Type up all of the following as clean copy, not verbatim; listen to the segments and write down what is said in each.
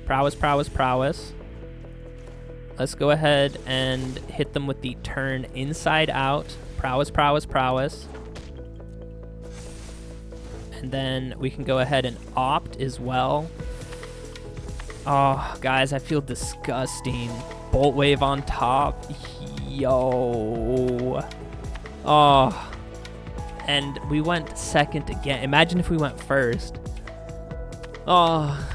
Prowess, prowess, prowess. Let's go ahead and hit them with the turn inside out. Prowess, prowess, prowess. And then we can go ahead and opt as well. Oh, guys, I feel disgusting. Bolt wave on top. Yo. Oh. And we went second again. Imagine if we went first. Oh.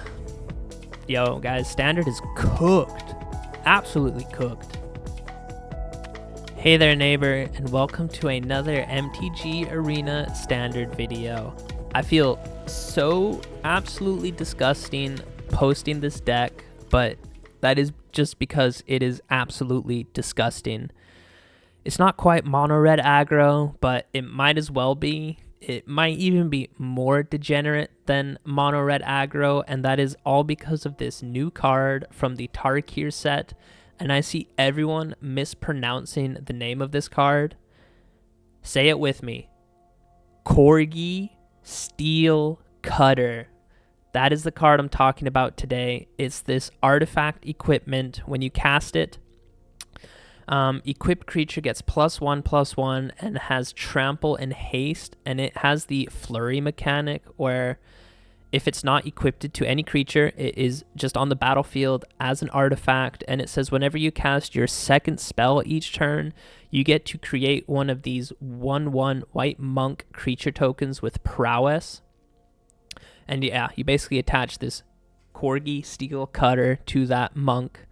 Yo, guys, standard is cooked. Absolutely cooked. Hey there, neighbor, and welcome to another MTG Arena standard video. I feel so absolutely disgusting posting this deck, but that is just because it is absolutely disgusting. It's not quite mono red aggro, but it might as well be. It might even be more degenerate than mono red aggro, and that is all because of this new card from the Tarkir set. And I see everyone mispronouncing the name of this card. Say it with me. Cori-Steel Cutter. That is the card I'm talking about today. It's this artifact equipment. When you cast it, equipped creature gets +1/+1 and has trample and haste, and it has the flurry mechanic where if it's not equipped to any creature, it is just on the battlefield as an artifact. And it says whenever you cast your second spell each turn, you get to create one of these 1/1 white monk creature tokens with prowess. And yeah, you basically attach this Cori-Steel Cutter to that monk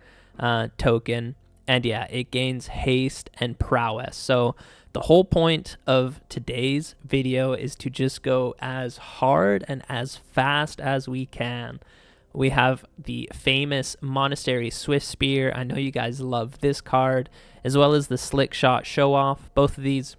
token. And yeah, it gains haste and prowess. So the whole point of today's video is to just go as hard and as fast as we can. We have the famous Monastery Swiftspear. I know you guys love this card, as well as the Slickshot Show-Off. Both of these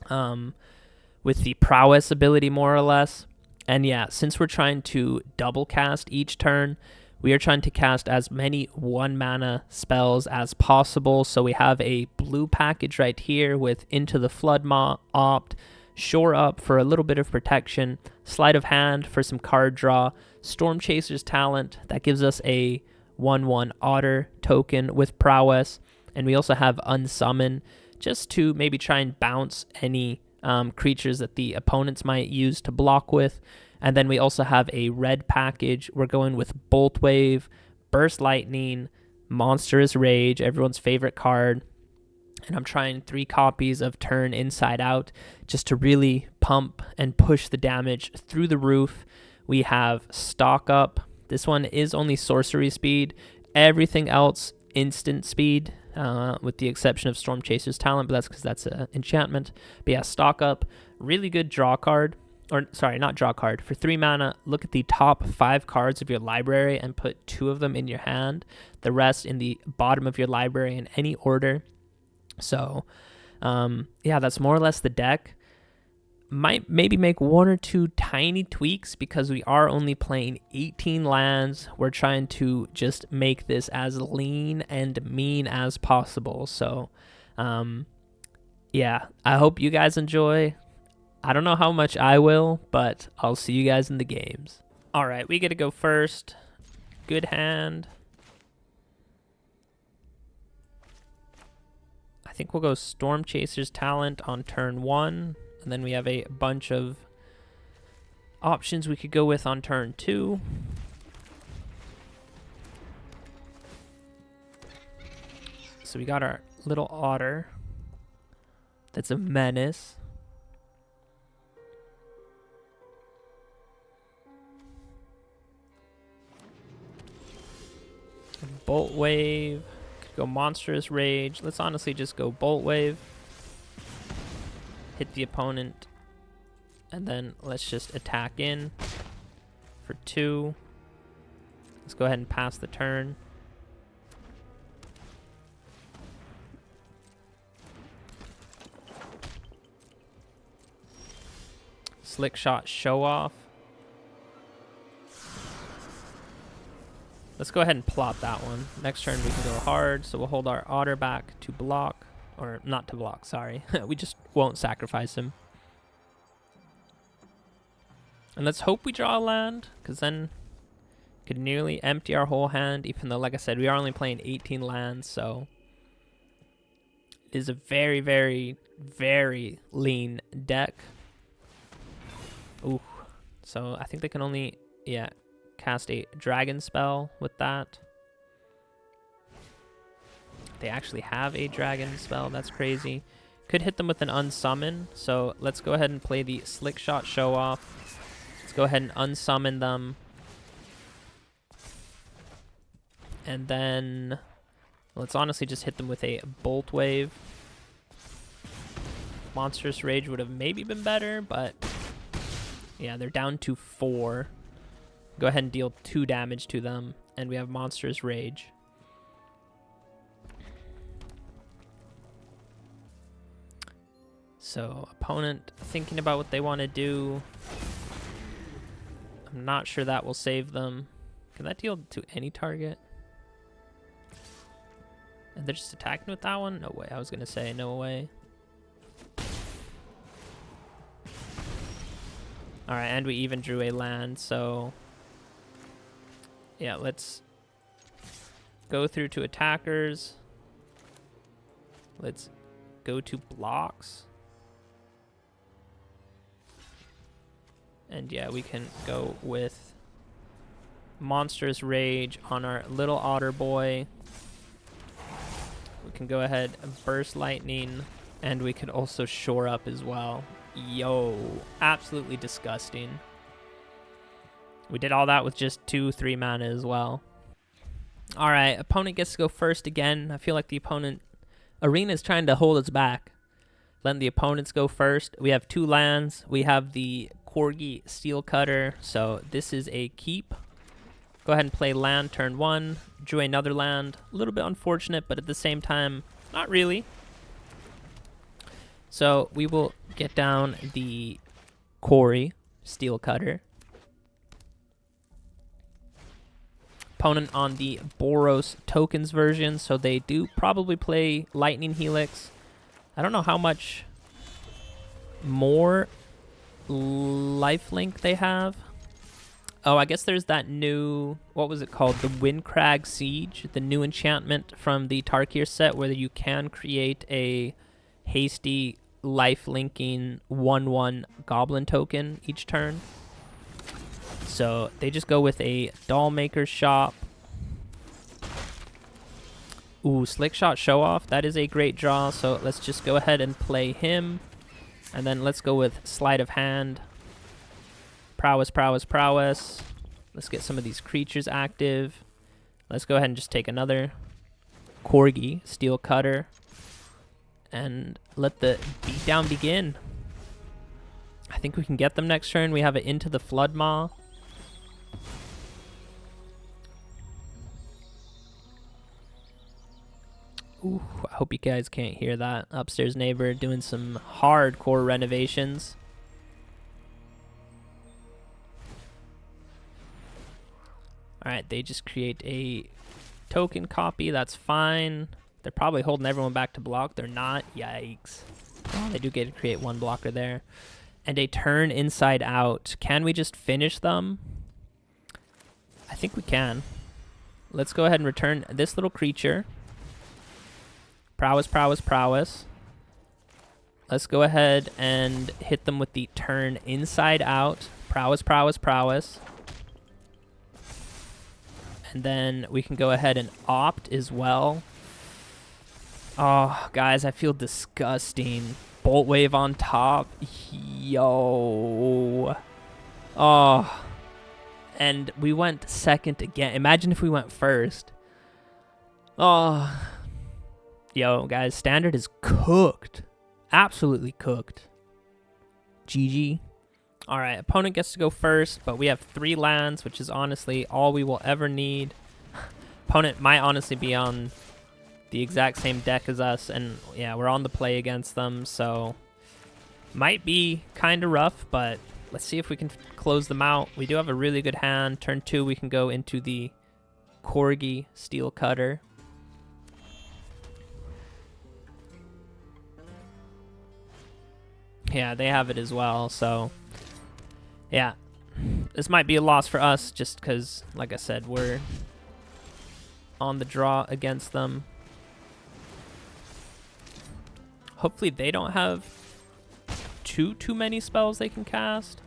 with the prowess ability, more or less. And yeah, since we're trying to double cast each turn, we are trying to cast as many 1-mana spells as possible. So we have a blue package right here with Into the Floodmaw, Opt, Shore Up for a little bit of protection, Sleight of Hand for some card draw, Storm Chaser's Talent, that gives us a 1/1 Otter token with prowess, and we also have Unsummon, just to maybe try and bounce any creatures that the opponents might use to block with. And then we also have a red package. We're going with Bolt Wave, Burst Lightning, Monstrous Rage, everyone's favorite card. And I'm trying 3 copies of Turn Inside Out just to really pump and push the damage through the roof. We have Stock Up. This one is only sorcery speed. Everything else instant speed, with the exception of Storm Chaser's Talent, but that's because that's an enchantment. But yeah, Stock Up, really good draw card. Or sorry, not draw card. For 3 mana, look at the top 5 cards of your library and put 2 of them in your hand, the rest in the bottom of your library in any order. So yeah, that's more or less the deck. Might maybe make 1 or 2 tiny tweaks because we are only playing 18 lands. We're trying to just make this as lean and mean as possible. So yeah, I hope you guys enjoy. I don't know how much I will, but I'll see you guys in the games. All right, we get to go first. Good hand. I think we'll go Storm Chaser's Talent on turn 1, and then we have a bunch of options we could go with on turn 2. So we got our little otter. That's a menace. Bolt Wave, could go Monstrous Rage. Let's honestly just go Bolt Wave. Hit the opponent, and then let's just attack in for 2. Let's go ahead and pass the turn. Slickshot Show-Off. Let's go ahead and plot that one. Next turn we can go hard, so we'll hold our otter back to block. Or not to block, sorry. We just won't sacrifice him. And let's hope we draw a land, because then Could nearly empty our whole hand, even though, like I said, we are only playing 18 lands, so it is a very, very, very lean deck. Ooh. So I think they can only, yeah, cast a dragon spell with that. They actually have a dragon spell. That's crazy. Could hit them with an unsummon. So let's go ahead and play the Slickshot Show-Off. Let's go ahead and unsummon them. And then let's honestly just hit them with a Bolt Wave. Monstrous Rage would have maybe been better, but yeah, they're down to 4. Go ahead and deal 2 damage to them, and we have Monstrous Rage. So, opponent thinking about what they want to do. I'm not sure that will save them. Can that deal to any target? And they're just attacking with that one? No way. I was going to say no way. Alright, and we even drew a land, so yeah, let's go through to attackers. Let's go to blocks. And yeah, we can go with Monstrous Rage on our little otter boy. We can go ahead and burst lightning, and we could also shore up as well. Yo, absolutely disgusting. We did all that with just 2-3 mana as well. All right, opponent gets to go first again. I feel like the opponent arena is trying to hold us back. Letting the opponents go first. We have 2 lands. We have the Cori-Steel Cutter, so this is a keep. Go ahead and play land turn 1. Drew another land. A little bit unfortunate, but at the same time, not really. So we will get down the Cori-Steel Cutter. Opponent on the Boros tokens version, so they do probably play Lightning Helix. I don't know how much more lifelink they have. Oh, I guess there's that new, what was it called? The Windcrag Siege, the new enchantment from the Tarkir set where you can create a hasty life-linking 1/1 goblin token each turn. So they just go with a Doll Maker's Shop. Ooh, Slickshot Show-Off. That is a great draw, so let's just go ahead and play him. And then let's go with Sleight of Hand. Prowess, prowess, prowess. Let's get some of these creatures active. Let's go ahead and just take another Cori-Steel Cutter. And let the beatdown begin. I think we can get them next turn. We have it Into the Flood Maw. Ooh, I hope you guys can't hear that. Upstairs neighbor doing some hardcore renovations. Alright, they just create a token copy. That's fine. They're probably holding everyone back to block. They're not. Yikes. Oh, they do get to create 1 blocker there. And a turn inside out. Can we just finish them? I think we can. Let's go ahead and return this little creature. Prowess, prowess, prowess. Let's go ahead and hit them with the turn inside out. Prowess, prowess, prowess. And then we can go ahead and opt as well. Oh, guys, I feel disgusting. Bolt Wave on top. Yo. Oh. And we went second again. Imagine if we went first. Oh. Yo, guys, Standard is cooked. Absolutely cooked. GG. All right, opponent gets to go first, but we have 3 lands, which is honestly all we will ever need. Opponent might honestly be on the exact same deck as us, and yeah, we're on the play against them, so might be kind of rough, but let's see if we can close them out. We do have a really good hand. Turn 2, we can go into the Cori-Steel Cutter. Yeah, they have it as well, so yeah. This might be a loss for us just because, like I said, we're on the draw against them. Hopefully they don't have too many spells they can cast.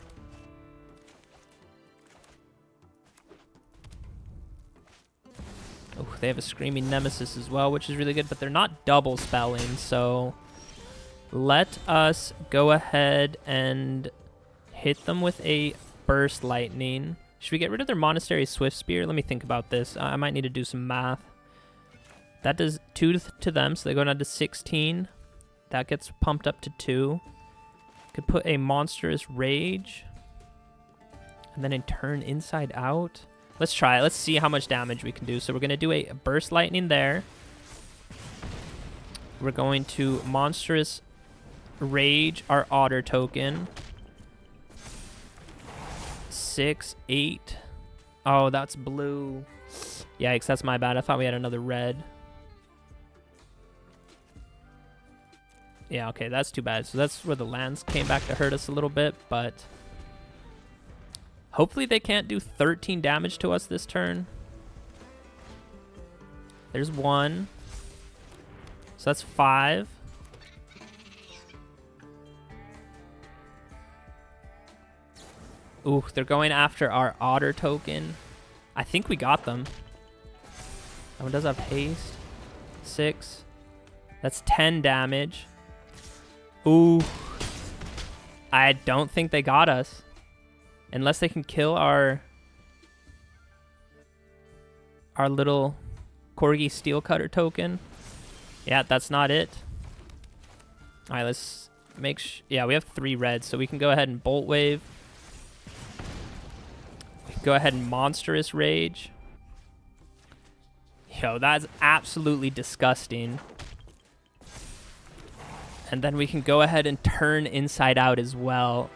Oh, they have a Screaming Nemesis as well, which is really good, but they're not double spelling, so let us go ahead and hit them with a Burst Lightning. Should we get rid of their Monastery Swiftspear? Let me think about this. I might need to do some math. That does 2 to them, so they go down to 16. That gets pumped up to 2. Could put a Monstrous Rage. And then in turn Inside Out. Let's try it. Let's see how much damage we can do. So we're going to do a Burst Lightning there. We're going to Monstrous Rage our Otter token. 6, 8. Oh, that's blue. Yikes, that's my bad. I thought we had another red. Yeah, okay, that's too bad. So that's where the lands came back to hurt us a little bit, but hopefully they can't do 13 damage to us this turn. There's 1. So that's 5. Ooh, they're going after our Otter token. I think we got them. That one does have haste. 6. That's 10 damage. Ooh. I don't think they got us. Unless they can kill our little Cori-Steel Cutter token. Yeah, that's not it. All right, let's make yeah, we have 3 reds, so we can go ahead and Bolt Wave. We can go ahead and Monstrous Rage. Yo, that's absolutely disgusting. And then we can go ahead and turn Inside Out as well.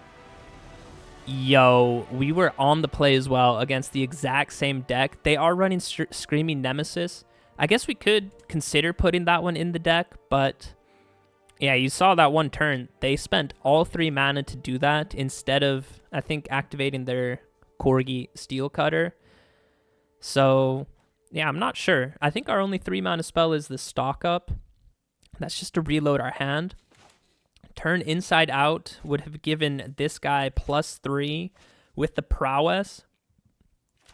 Yo, we were on the play as well against the exact same deck. They are running Screaming Nemesis. I guess we could consider putting that one in the deck, but yeah, you saw that one turn. They spent all 3 mana to do that instead of, I think, activating their Cori-Steel Cutter. So yeah, I'm not sure. I think our only 3 mana spell is the Stock Up. That's just to reload our hand. Turn Inside Out would have given this guy +3 with the Prowess.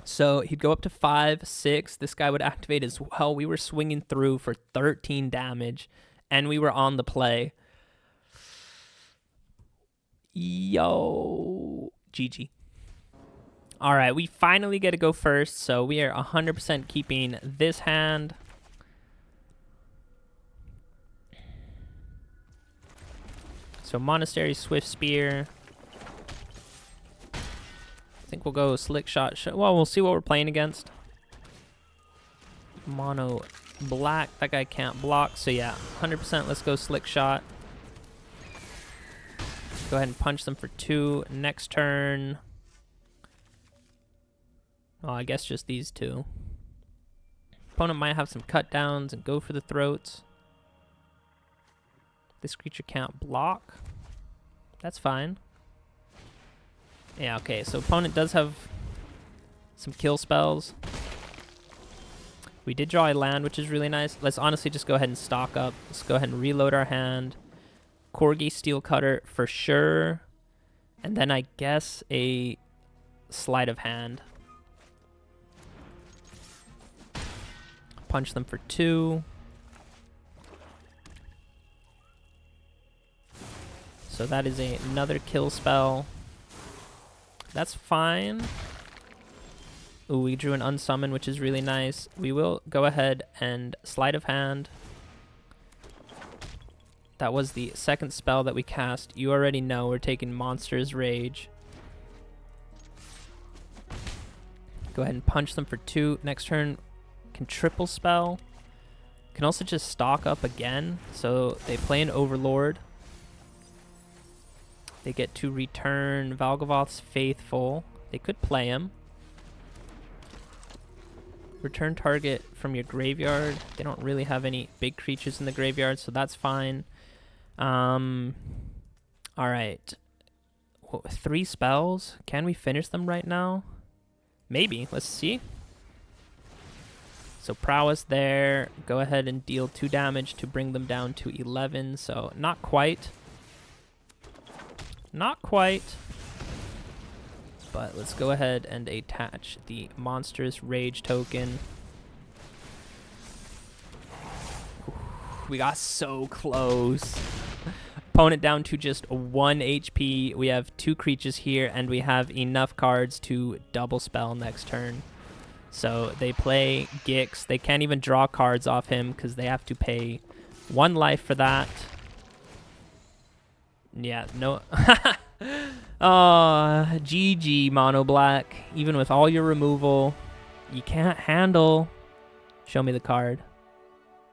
So he'd go up to 5, 6. This guy would activate as well. We were swinging through for 13 damage, and we were on the play. Yo. GG. All right, we finally get to go first, so we are 100% keeping this hand. So Monastery Swiftspear. I think we'll go Slickshot Show. Well, we'll see what we're playing against. Mono black. That guy can't block. So yeah, 100%. Let's go Slickshot. Go ahead and punch them for 2. Next turn. Oh, I guess just these 2. Opponent might have some cut downs and go for the throats. This creature can't block. That's fine. Yeah, okay, so opponent does have some kill spells. We did draw a land, which is really nice. Let's honestly just go ahead and stock up. Let's go ahead and reload our hand. Cori-Steel Cutter for sure. And then I guess a Sleight of Hand. Punch them for 2. So that is another kill spell. That's fine. Ooh, we drew an Unsummon, which is really nice. We will go ahead and Sleight of Hand. That was the second spell that we cast. You already know we're taking Monstrous Rage. Go ahead and punch them for 2. Next turn, can triple spell. Can also just stock up again. So they play an Overlord. They get to return Valgavoth's Faithful. They could play him. Return target from your graveyard. They don't really have any big creatures in the graveyard, so that's fine. All right. Whoa, 3 spells? Can we finish them right now? Maybe. Let's see. So prowess there. Go ahead and deal 2 damage to bring them down to 11. So not quite. Not quite. But let's go ahead and attach the monstrous rage token. We got so close. Opponent down to just 1 HP. We have 2 creatures here, and we have enough cards to double spell next turn. So they play Gix. They can't even draw cards off him because they have to pay 1 life for that. Yeah, no. Oh, GG, Mono Black. Even with all your removal, you can't handle. Show me the card.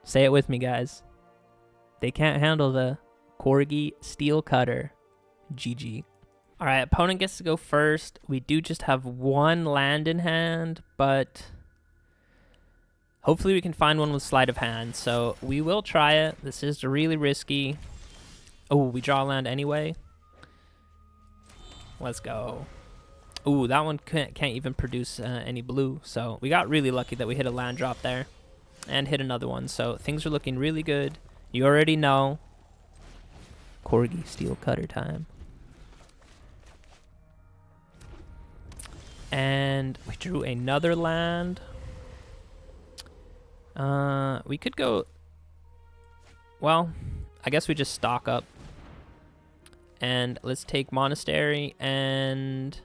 Say it with me, guys. They can't handle the Cori-Steel Cutter. GG. All right, opponent gets to go first. We do just have 1 land in hand, but hopefully we can find one with Sleight of Hand. So we will try it. This is really risky. Oh, we draw land anyway. Let's go. Ooh, that one can't even produce any blue. So we got really lucky that we hit a land drop there and hit another one. So things are looking really good. You already know. Cori-Steel Cutter time. And we drew another land. We could go... Well, I guess we just stock up. And let's take Monastery and...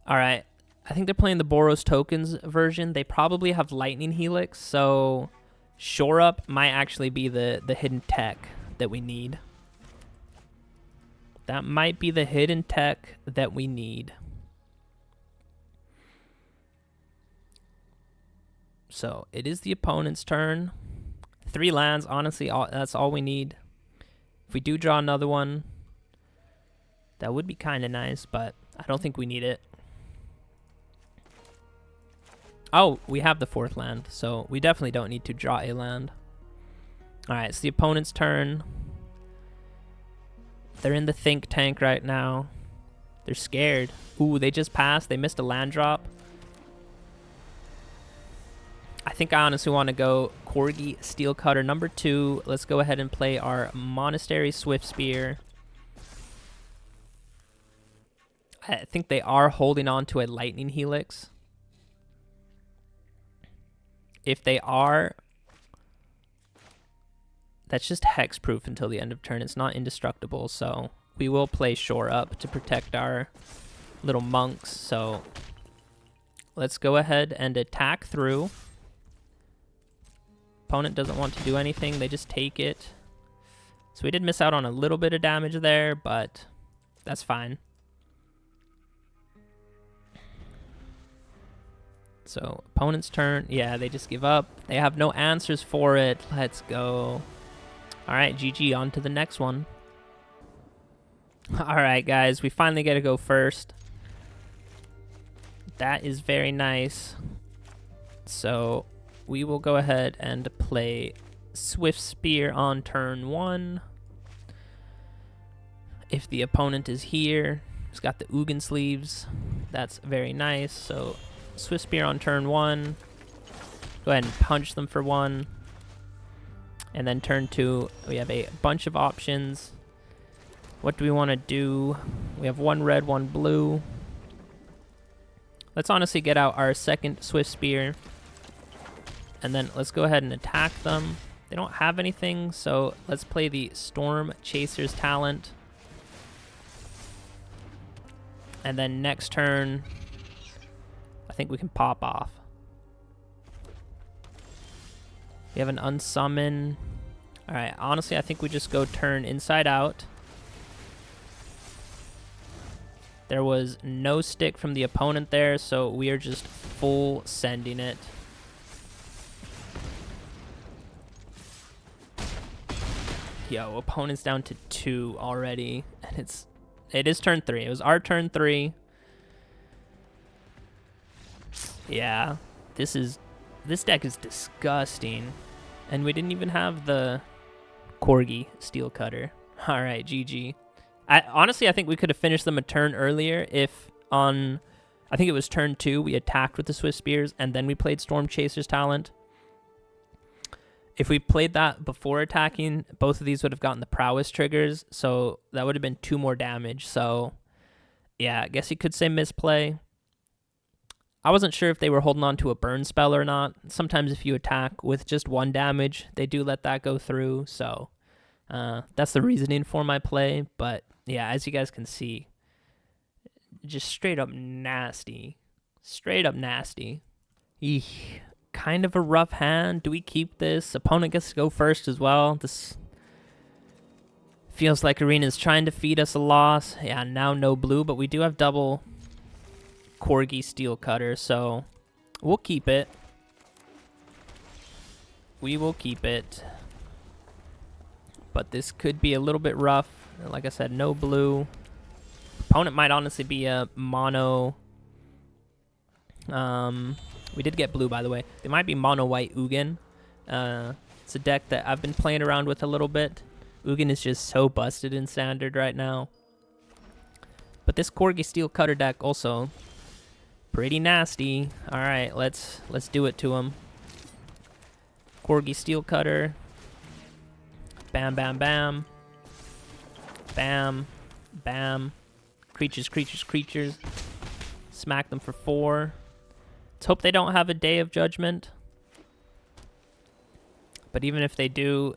Alright. I think they're playing the Boros Tokens version. They probably have Lightning Helix, so Shore Up might actually be the hidden tech that we need. That might be the hidden tech that we need. So it is the opponent's turn. 3 lands, honestly, that's all we need. If we do draw another one, that would be kind of nice, but I don't think we need it. Oh, we have the 4th land, so we definitely don't need to draw a land. Alright, it's the opponent's turn. They're in the think tank right now. They're scared. Ooh, they just passed. They missed a land drop. I think I honestly want to go Cori-Steel Cutter number 2. Let's go ahead and play our Monastery Swiftspear. I think they are holding on to a Lightning Helix. If they are, that's just hexproof until the end of turn. It's not indestructible, so we will play Shore Up to protect our little monks. So let's go ahead and attack through. Opponent doesn't want to do anything. They just take it. So we did miss out on a little bit of damage there, but that's fine. So opponent's turn. Yeah, they just give up. They have no answers for it. Let's go. All right, GG. On to the next one. All right, guys. We finally get to go first. That is very nice. So we will go ahead and play Swiftspear on turn 1. If the opponent is here, he's got the Ugin sleeves. That's very nice. So Swiftspear on turn 1. Go ahead and punch them for 1. And then turn 2, we have a bunch of options. What do we want to do? We have 1 red, 1 blue. Let's honestly get out our second Swiftspear. And then let's go ahead and attack them. They don't have anything, so let's play the Storm Chaser's talent. And then next turn, I think we can pop off. We have an unsummon. All right, honestly, I think we just go turn inside out. There was no stick from the opponent there, so we are just full sending it. Yo, opponent's down to 2 already, and it is turn 3. It was our turn 3. Yeah, this deck is disgusting, and we didn't even have the Cori-Steel Cutter. All right, GG. Honestly, I think we could have finished them a turn earlier if on, I think it was turn 2, we attacked with the Swiftspears and then we played Storm Chaser's talent. If we played that before attacking, both of these would have gotten the prowess triggers, so that would have been 2 more damage. So yeah, I guess you could say misplay. I wasn't sure if they were holding on to a burn spell or not. Sometimes if you attack with just 1 damage, they do let that go through, so that's the reasoning for my play. But yeah, as you guys can see, just straight up nasty. Straight up nasty. Eek. Kind of a rough hand. Do we keep this? Opponent gets to go first as well. This feels like Arena's trying to feed us a loss. Yeah, now no blue, but we do have double Cori-Steel Cutter, so we'll keep it. We will keep it. But this could be a little bit rough. Like I said, no blue. Opponent might honestly be a mono. We did get blue, by the way. They might be mono white Ugin. It's a deck that I've been playing around with a little bit. Ugin is just so busted in standard right now. But this Cori-Steel Cutter deck also pretty nasty. All right, let's do it to him. Cori-Steel Cutter. Bam, bam, bam. Bam, bam. Creatures, creatures, creatures. Smack them for 4. Let's hope they don't have a Day of Judgment. But even if they do,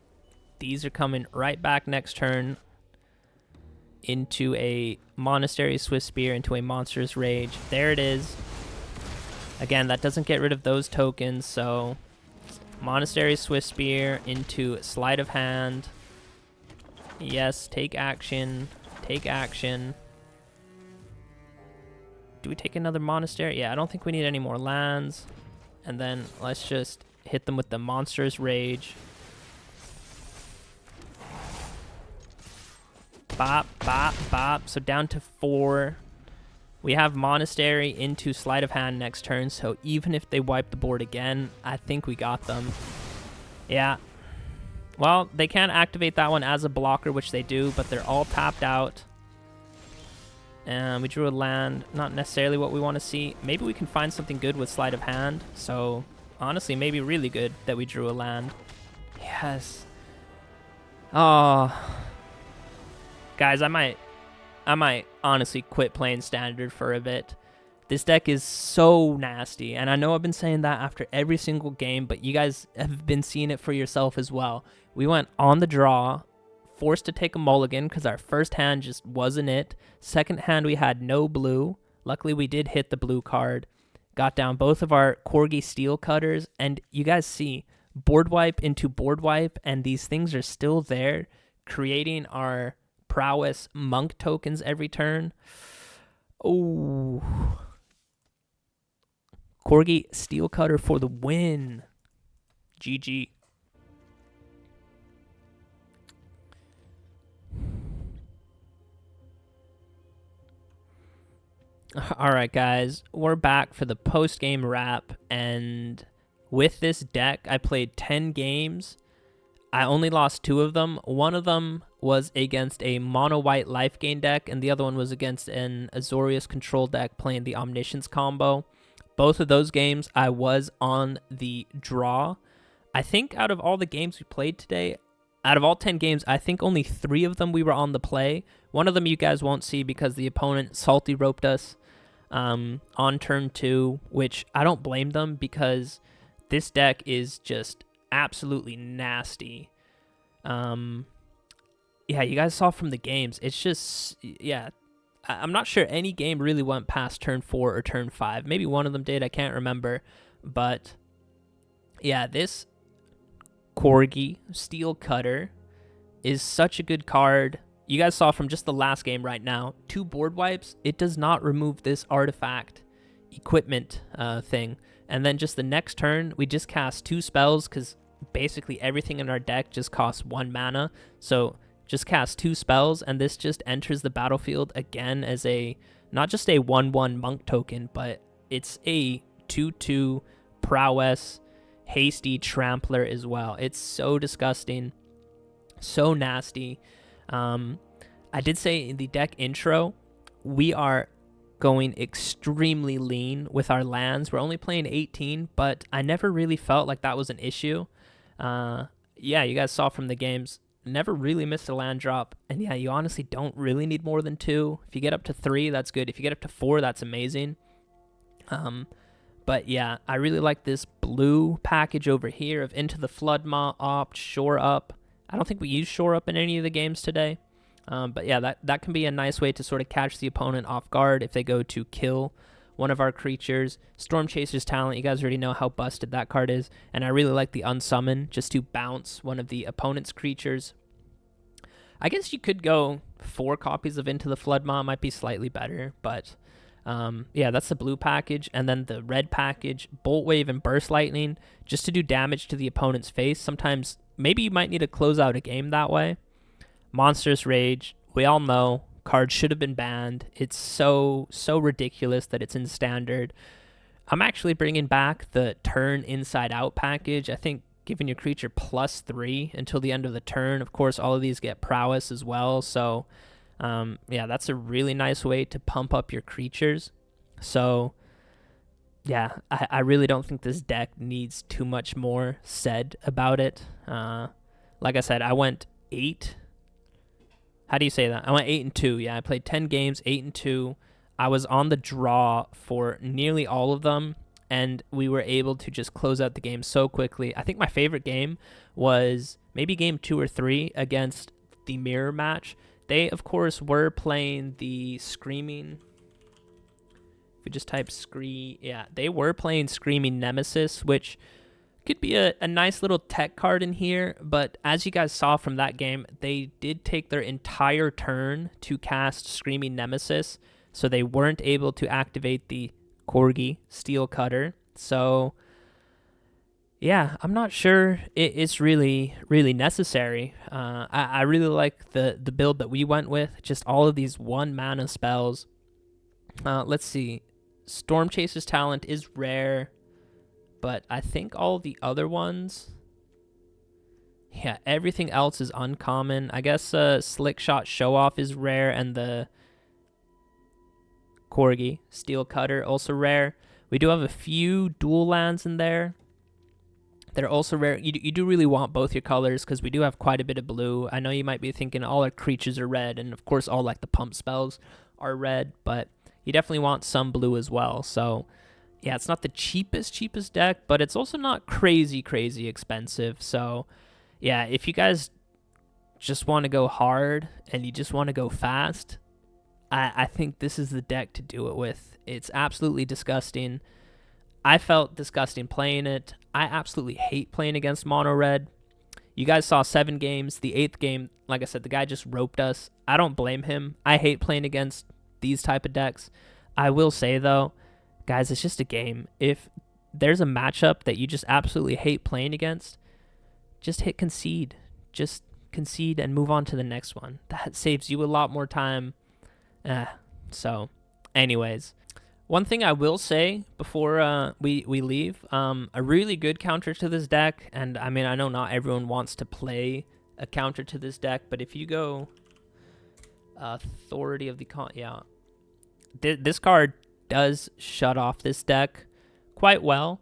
these are coming right back next turn into a Monastery Swiftspear, into a Monstrous Rage. There it is. Again, that doesn't get rid of those tokens, so Monastery Swiftspear into Sleight of Hand. Yes, take action. Take action. Do we take another Monastery? Yeah, I don't think we need any more lands. And then let's just hit them with the Monstrous Rage. Bop, bop, bop. So down to 4. We have Monastery into Sleight of Hand next turn, so even if they wipe the board again, I think we got them. Yeah. Well, they can't activate that one as a blocker, which they do, but they're all tapped out. And we drew a land, not necessarily what we want to see. Maybe we can find something good with Sleight of Hand. So, honestly, maybe really good that we drew a land. Yes. Oh. Guys, I might honestly quit playing Standard for a bit. This deck is so nasty, and I know I've been saying that after every single game, but you guys have been seeing it for yourself as well. We went on the draw, forced to take a mulligan because our first hand just wasn't it. Second hand, we had no blue. Luckily, we did hit the blue card. Got down both of our Cori-Steel Cutters, and you guys see board wipe into board wipe, and these things are still there, creating our prowess monk tokens every turn. Oh. Cori-Steel Cutter for the win. GG. All right, guys, we're back for the post-game wrap, and with this deck, I played 10 games. I only lost 2 of them. One of them was against a mono-white life gain deck, and the other one was against an Azorius control deck playing the Omniscience combo. Both of those games, I was on the draw. I think out of all the games we played today, out of all 10 games, I think only 3 of them we were on the play. One of them you guys won't see because the opponent salty roped us on turn 2, which I don't blame them because this deck is just absolutely nasty. Yeah, you guys saw from the games. It's just, yeah, I'm not sure any game really went past turn 4 or turn 5. Maybe one of them did. I can't remember. But yeah, this Cori-Steel Cutter is such a good card. You guys saw from just the last game right now, 2 board wipes. It does not remove this artifact equipment thing. And then just the next turn, we just cast 2 spells because basically everything in our deck just costs 1 mana. So just cast 2 spells, and this just enters the battlefield again as a, not just a 1/1 monk token, but it's a 2/2 prowess hasty trampler as well. It's so disgusting, so nasty. I did say in the deck intro, we are going extremely lean with our lands. We're only playing 18, but I never really felt like that was an issue. Yeah, you guys saw from the games, never really missed a land drop. And yeah, you honestly don't really need more than 2. If you get up to 3, that's good. If you get up to 4, that's amazing. But yeah, I really like this blue package over here of Into the Floodmaw, Opt, Shore Up. I don't think we use Shore Up in any of the games today. But yeah, that can be a nice way to sort of catch the opponent off guard if they go to kill one of our creatures. Storm Chaser's Talent, you guys already know how busted that card is. And I really like the Unsummon, just to bounce one of the opponent's creatures. I guess you could go 4 copies of Into the Floodmaw, might be slightly better, but yeah, that's the blue package. And then the red package, Bolt Wave and Burst Lightning, just to do damage to the opponent's face. Sometimes, maybe you might need to close out a game that way. Monstrous Rage, we all know, card should have been banned. It's so ridiculous that it's in standard. I'm actually bringing back the turn inside out package. I think giving your creature +3 until the end of the turn. Of course, all of these get prowess as well, so yeah, that's a really nice way to pump up your creatures. So yeah, I really don't think this deck needs too much more said about it. Like I said, I went 8. How do you say that? I went 8-2. Yeah, I played 10 games, 8-2. I was on the draw for nearly all of them, and we were able to just close out the game so quickly. I think my favorite game was maybe game 2 or 3 against the mirror match. They, of course, were playing the Screaming. If we just type yeah, they were playing Screaming Nemesis, which could be a nice little tech card in here, but as you guys saw from that game, they did take their entire turn to cast Screaming Nemesis, so they weren't able to activate the Cori-Steel Cutter. So yeah, I'm not sure it's really necessary. I really like the build that we went with, just all of these 1 mana spells. Let's see, Storm Chaser's Talent is rare, but I think all the other ones, yeah, everything else is uncommon. I guess Slickshot Show-Off is rare, and the Cori-Steel Cutter also rare. We do have a few dual lands in there. They're also rare. You do really want both your colors, because we do have quite a bit of blue. I know you might be thinking all our creatures are red, and of course all like the pump spells are red, but you definitely want some blue as well. So yeah, it's not the cheapest deck, but it's also not crazy expensive. So yeah, if you guys just want to go hard and you just want to go fast, I think this is the deck to do it with. It's absolutely disgusting. I felt disgusting playing it. I absolutely hate playing against mono red. You guys saw 7 games. The 8th game, like I said, the guy just roped us. I don't blame him. I hate playing against these type of decks. I will say though, guys, it's just a game. If there's a matchup that you just absolutely hate playing against, just hit concede. Just concede and move on to the next one. That saves you a lot more time. So, anyways, one thing I will say before we leave, a really good counter to this deck, and I mean, I know not everyone wants to play a counter to this deck, but if you go Authority of the yeah, this card does shut off this deck quite well.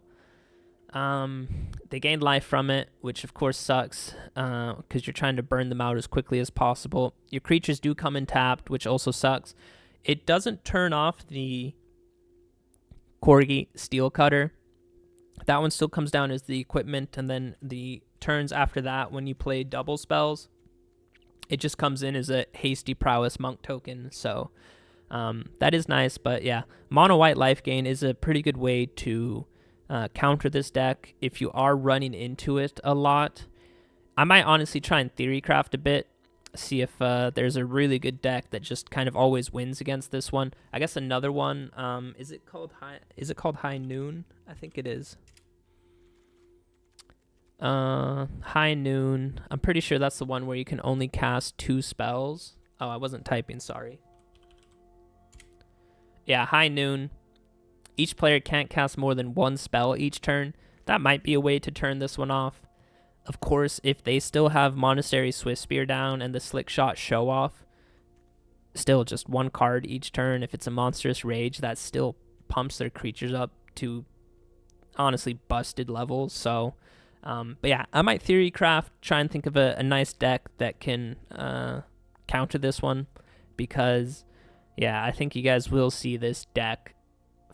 They gained life from it, which of course sucks, because you're trying to burn them out as quickly as possible. Your creatures do come in tapped, which also sucks. It doesn't turn off the Cori-Steel Cutter. That one still comes down as the equipment, and then the turns after that, when you play double spells, it just comes in as a hasty prowess monk token. So that is nice, but yeah, mono white life gain is a pretty good way to counter this deck if you are running into it a lot. I might honestly try and theory craft a bit, see if there's a really good deck that just kind of always wins against this one. I guess another one, is it called High Noon? I think it is. High Noon. I'm pretty sure that's the one where you can only cast 2 spells. Oh, I wasn't typing, sorry. Yeah, High Noon. Each player can't cast more than 1 spell each turn. That might be a way to turn this one off. Of course, if they still have Monastery Swiftspear down and the Slickshot Show-Off, still just one card each turn. If it's a Monstrous Rage, that still pumps their creatures up to honestly busted levels. So, but yeah, I might theory craft, try and think of a nice deck that can counter this one, because yeah, I think you guys will see this deck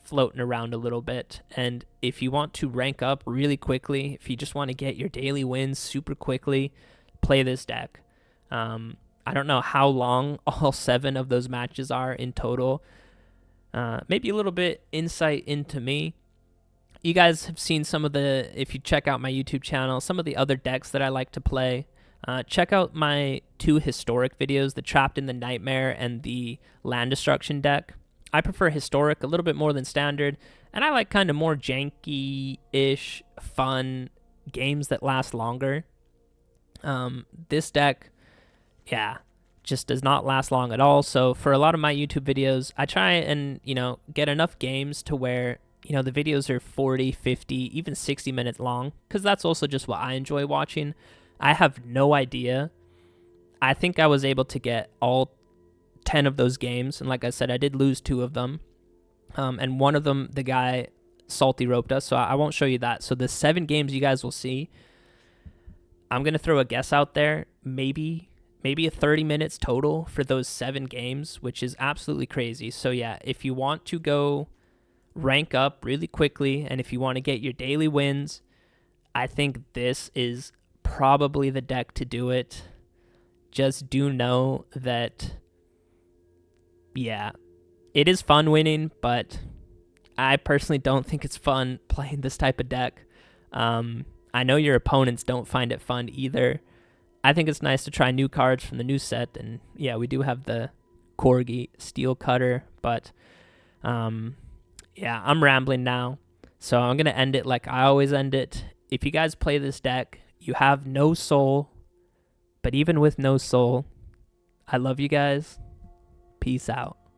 floating around a little bit. And if you want to rank up really quickly, if you just want to get your daily wins super quickly, play this deck. I don't know how long all 7 of those matches are in total. Maybe a little bit insight into me. You guys have seen some of the, if you check out my YouTube channel, some of the other decks that I like to play. Check out my 2 historic videos, the Trapped in the Nightmare and the Land Destruction deck. I prefer historic a little bit more than standard, and I like kind of more janky-ish, fun games that last longer. This deck, yeah, just does not last long at all. So for a lot of my YouTube videos, I try and, get enough games to where, the videos are 40, 50, even 60 minutes long, because that's also just what I enjoy watching. I have no idea. I think I was able to get all 10 of those games, and like I said, I did lose 2 of them, and one of them the guy salty roped us, so I won't show you that. So the 7 games you guys will see, I'm gonna throw a guess out there, maybe 30 minutes total for those 7 games, which is absolutely crazy. So yeah, if you want to go rank up really quickly, and if you want to get your daily wins, I think this is probably the deck to do it. Just do know that, yeah, it is fun winning, but I personally don't think it's fun playing this type of deck. I know your opponents don't find it fun either. I think it's nice to try new cards from the new set, and yeah, we do have the Cori-Steel Cutter, but yeah, I'm rambling now, so I'm going to end it like I always end it. If you guys play this deck, you have no soul, but even with no soul, I love you guys. Peace out.